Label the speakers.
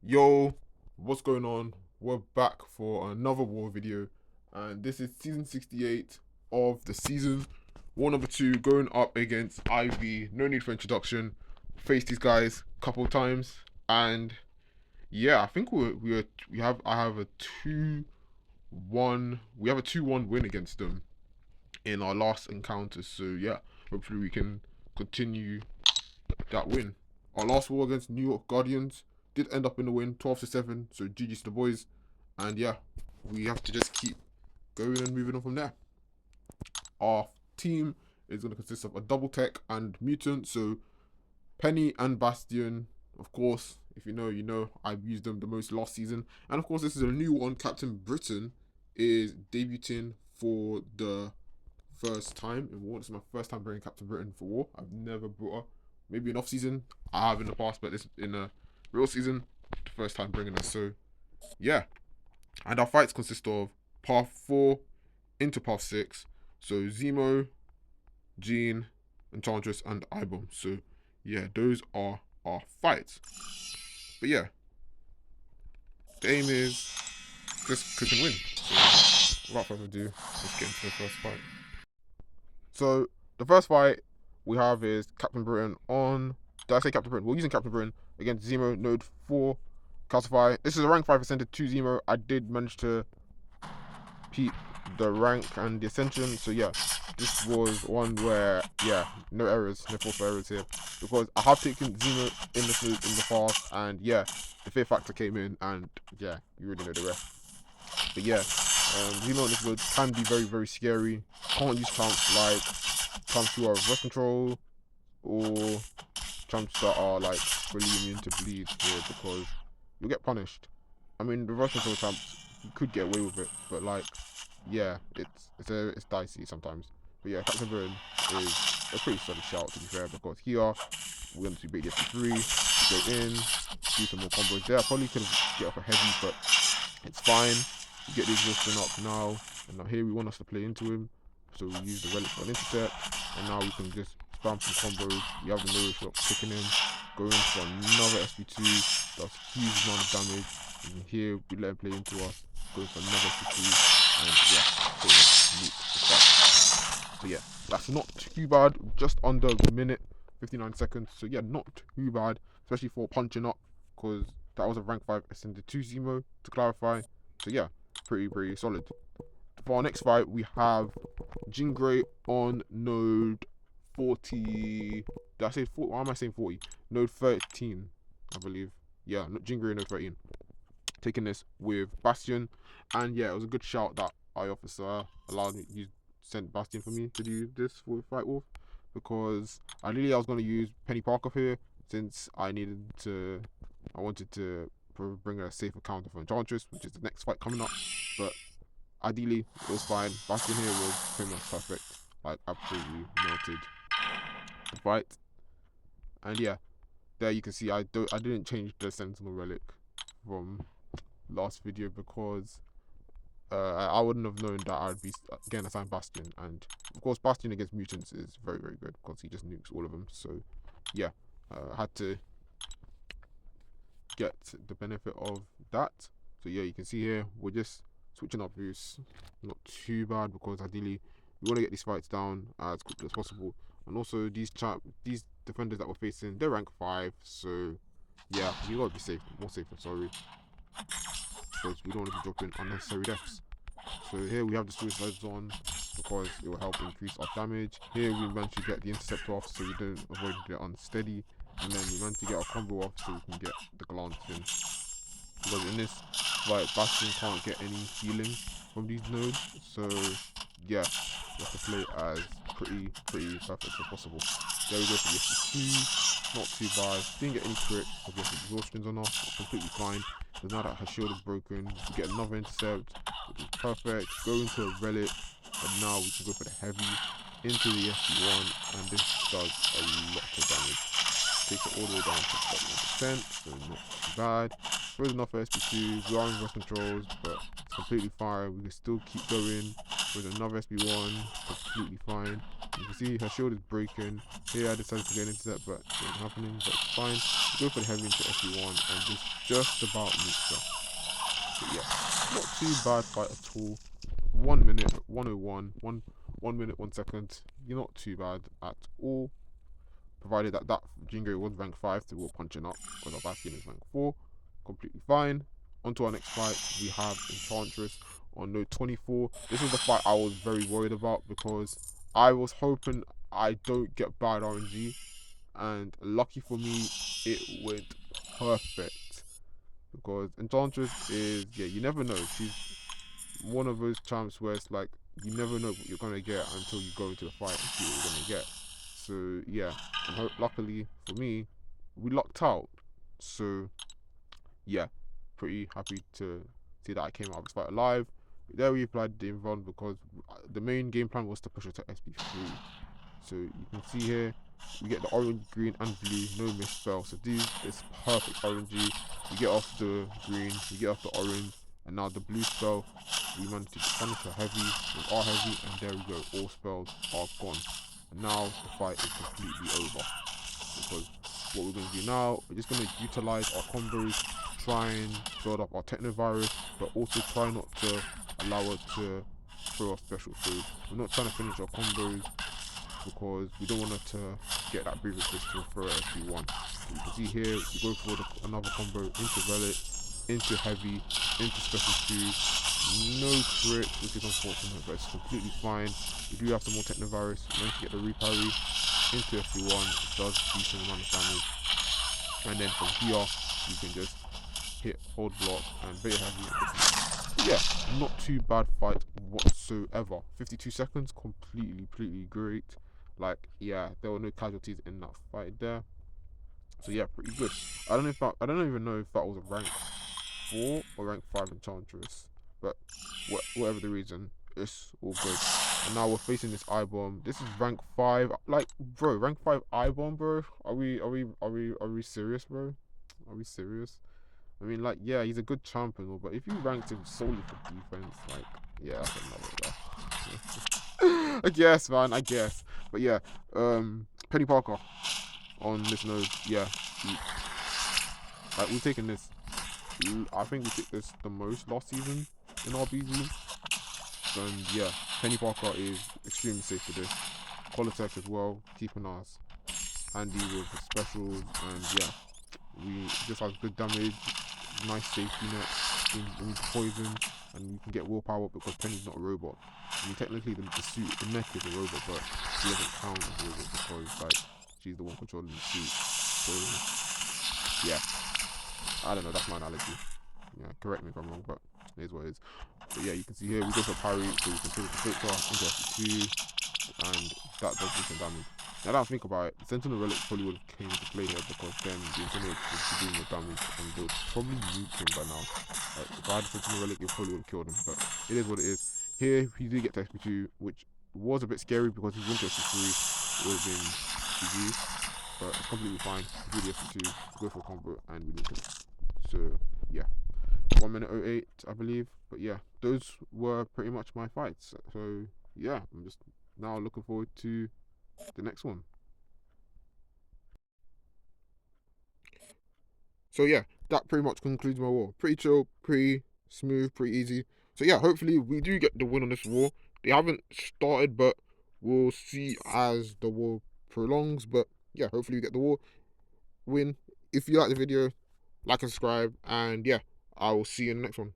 Speaker 1: Yo, what's going on? We're back for another war video, and this is season 68 of the season. War number 2 going up against IV. No need for introduction. Faced these guys a couple times, and yeah, I think I have a 2-1. We have a 2-1 win against them in our last encounter. So yeah, hopefully we can continue that win. Our last war against New York Guardians did end up in the win, 12-7. So GG's to the boys, and yeah, we have to just keep going and moving on from there. Our team is going to consist of a double tech and mutant. So Penny and Bastion, of course. If you know, you know. I've used them the most last season, and of course, this is a new one. Captain Britain is debuting for the first time in war. This is my first time bringing Captain Britain for war. I've never brought her. Maybe in off season, I have in the past, but this in a real season, the first time bringing her. So yeah, and our fights consist of path 4 into path 6. So Zemo, Jean, Enchantress, and Ibom. So yeah, those are our fights. But yeah, the aim is just click and win. So without further ado, let's get into the first fight. So the first fight we have is Captain Britain on. Did I say Captain Britain? We're using Captain Britain against Zemo, Node 4, Calcify. This is a rank 5 ascended to Zemo. I did manage to peep the rank and the ascension. So yeah, this was one where, yeah, no errors, no false errors here. Because I have taken Zemo in the past, and yeah, the fear factor came in, and yeah, you already know the rest. But yeah, Zemo in this mode can be very, very scary. Can't use champs like champs who are reverse control or champs that are like fully immune to bleed here, because you'll get punished. I mean, reverse control champs, you could get away with it, but like, yeah, it's dicey sometimes. But yeah, Captain Britain is a pretty solid shout, to be fair, because here we're going to beat the FP3, go in, do some more combos there. I probably could have get off a heavy, but it's fine. You get the exhaustion up now, and now here we want us to play into him, so we use the relic for an intercept, and now we can just spam some combos. We have the mirror shot kicking in, going for another SP2, does huge amount of damage, and here we let him play into us, going for another SP2, and yeah, so yeah, that's not too bad, just under a minute, 59 seconds, so yeah, not too bad, especially for punching up, because that was a rank 5 ascended to Zemo, to clarify, so yeah, pretty solid. For our next fight, we have Jean Grey on node 40. Did I say 40? Why am I saying 40? Node 13, I believe. Yeah, Jean Grey node 13. Taking this with Bastion, and yeah, it was a good shout that our officer allowed me. You sent Bastion for me to do this for fight wolf, because ideally I was going to use Penny Parker here, since I wanted to bring a safer counter for Enchantress, which is the next fight coming up. But ideally, it was fine. Bastion here was pretty much perfect. Like, absolutely melted the fight. And yeah, there you can see I didn't change the Sentinel relic from last video, because I wouldn't have known that I'd be getting assigned Bastion. And of course, Bastion against mutants is very, very good, because he just nukes all of them. So yeah, I had to get the benefit of that. So yeah, you can see here we're just switching up boosts, not too bad, because ideally we want to get these fights down as quickly as possible. And also these defenders that we're facing, they're rank 5, so yeah, you gotta be safe, more safer, sorry, because we don't want to be dropping unnecessary deaths. So here we have the suicides on, because it will help increase our damage. Here we managed to get the intercept off, so we don't avoid the unsteady, and then we managed to get our combo off, so we can get the glance in. Because in this fight, Bastion can't get any healing from these nodes, so yeah, you have to play as pretty perfect as possible. There we go for the SP2, not too bad. Didn't get any crit because the exhaustion's on us, it's completely fine. Because now that her shield is broken, we get another intercept, which is perfect. Go into a relic, but now we can go for the heavy into the SP1, and this does a lot of damage. Takes it all the way down to 41%, so not too bad. There's enough for SP2, we are in reverse controls, but it's completely fine. We can still keep going with another SP1, completely fine. You can see her shield is breaking. Here I decided to get into that, but it ain't happening, but it's fine. We go for the heavy into SB1 and this just about meets her. But yeah, not too bad fight at all. 1 minute 101, 1 minute 1 second. You're not too bad at all. Provided that Jingo was rank 5, so we're punching up because our Bastion is rank 4. Completely fine. On to our next fight. We have Enchantress on node 24. This was the fight I was very worried about because I was hoping I don't get bad RNG. And lucky for me, it went perfect. Because Enchantress is, yeah, you never know. She's one of those champs where it's like, you never know what you're going to get until you go into the fight and see what you're going to get. So, yeah. And luckily for me, we locked out. So, yeah. Pretty happy to see that I came out of this fight alive. There we applied the invuln because the main game plan was to push her to SB3. So you can see here, we get the orange, green and blue, no misspell. So these is perfect RNG. We get off the green, we get off the orange, and now the blue spell, we managed to punish her heavy with our heavy, and there we go, all spells are gone. And now the fight is completely over. Because what we're going to do now, we're just going to utilize our combos, try and build up our technovirus, but also try not to allow her to throw off special food. We're not trying to finish our combos because we don't want her to get that breathing crystal throw at SB1. So you can see here, we go for another combo into relic, into heavy, into special 2. No crit, which is unfortunate, but it's completely fine. We do have some more technovirus, we managed to get the reparry into SB1, it does decent amount of damage. And then from here, you can just hit, hold block, and very heavy. Yeah, not too bad fight whatsoever. 52 seconds, completely great. Like, yeah, there were no casualties in that fight there. So yeah, pretty good. I don't even know if that was a rank 4 or rank 5 Enchantress, but whatever the reason, it's all good. And now we're facing this I-bomb. This is rank 5. Like, bro, rank 5 I-bomb, bro. Are we serious, bro? Are we serious? I mean, like, yeah, he's a good champ and all, but if you ranked him solely for defense, like, yeah, that's another guy. I guess, man, I guess. But yeah, Penny Parker on this node, yeah. Like, we've taken this. I think we took this the most last season in RBZ. And yeah, Penny Parker is extremely safe for this. Qualitech as well, keeping us handy with the specials, and yeah, we just have good damage, nice safety net in poison, and you can get willpower because Penny's not a robot. I mean, technically the suit, the neck is a robot, but she doesn't count as a robot because like she's the one controlling the suit. So yeah, I don't know, that's my analogy. Yeah, correct me if I'm wrong, but it is what it is. But yeah, you can see here we go for parry, so we can put the filter into SB2, and that does decent damage. Now that I think about it, the Sentinel Relic probably would have came into play here because then the Infinite would be doing more damage and they would probably nuke him by now. Like, if I had a Sentinel Relic, it probably would have killed him, but it is what it is. Here, he did get to SB2, which was a bit scary because if he went to SB3, it would have been GG, but it's completely fine. We do the SB2, go for a combo, and we nuke him. So, yeah. 1 minute 08, I believe. But yeah, those were pretty much my fights. So yeah, I'm just now looking forward to the next one. So yeah, that pretty much concludes my war. Pretty chill, pretty smooth, pretty easy. So yeah, hopefully we do get the win on this war. They haven't started, but we'll see as the war prolongs. But yeah, hopefully we get the war win. If you like the video, like and subscribe, and yeah, I will see you in the next one.